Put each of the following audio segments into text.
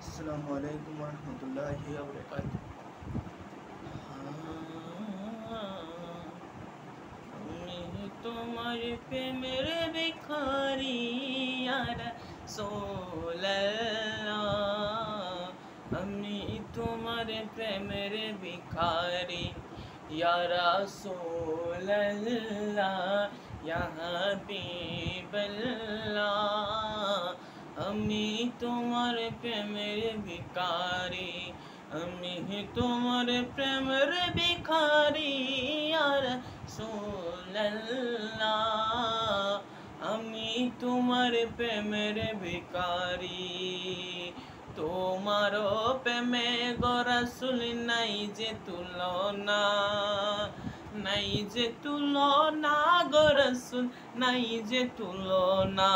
अस्सलामुअलैकुम वरहमतुल्लाहि वबरकातुहू। আমি তোমার প্রেমের ভিখারি ইয়া রাসূলুল্লাহ, আমি তোমার প্রেমের ভিখারি ইয়া রাসূলুল্লাহ, ইয়া হাবিবাল্লাহ। আমি তোমার প্রেমের ভিখারি, আমি তোমার প্রেমের ভিখারি ইয়া রাসূলুল্লাহ, আমি তোমার প্রেমের ভিখারি। তোমার প্রেমে গো রাসূল নাই যে তুলনা, নাই যে তুলনা গো রাসূল, নাই যে তুলনা।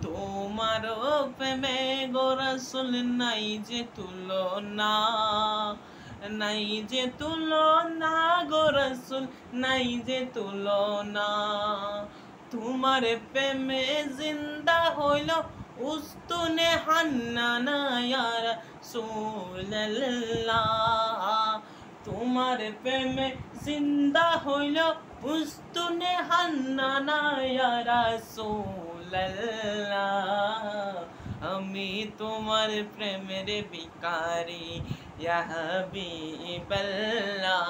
তোমার প্রেমে গো রাসূল নাই যে তুলনা, নাই যে তুলনা গো রাসূল, নাই যে তুলনা। তোমার প্রেমে জিন্দা হইল উস্তুনে হান্নানা ইয়া রাসূলুল্লাহ, তোমার প্রেমে জিন্দা হইল উস্তুনে হান্নানা ইয়া রাসূলুল্লাহ। আমি তোমার প্রেমের ভিখারি ইয়া হাবিবাল্লাহ,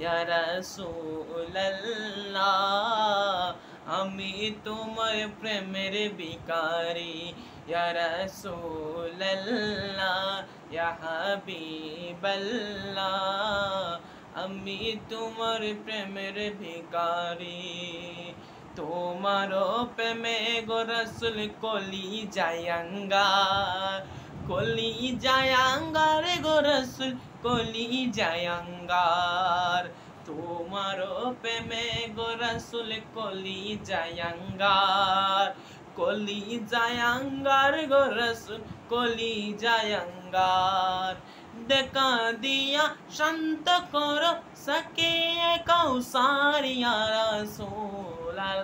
ইয়া রাসূলুল্লাহ। আমি তোমার প্রেমের ভিখারি ইয়া রাসূলুল্লাহ, ইয়া হাবিবাল্লাহ। আমি তোমার প্রেমের ভিখারি। তোমার প্রেমে গো রাসূল কলি জায়াঙ্গার, কলি জায়াঙ্গার গো রাসূল, কলি জায়াঙ্গার। তোমার প্রেমে গো রাসূল কলি জায়াঙ্গার, কলি জায়াঙ্গার গো রাসূল, কলি জায়াঙ্গার। দেখা দিয়া শান্ত করো সকে কৌসার ইয়া রাসূলুল্লাহ,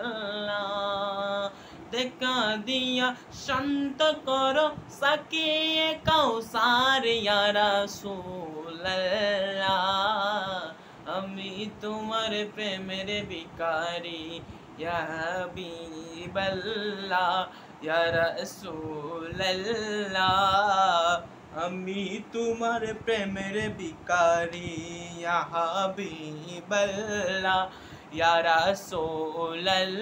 দেখা দিয়া শান্ত করো সকে কৌসার ইয়া রাসূলুল্লাহ। আমি তোমার প্রেমের ভিখারি ইয়া হাবিবাল্লাহ, ইয়া রাসূলুল্লাহ। আমি তোমার প্রেমের ভিখারি ইয়া হাবিবাল্লাহ, ইয়া রাসূলুল্লাহ।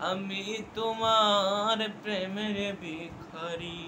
আমি তোমার প্রেমের ভিখারি।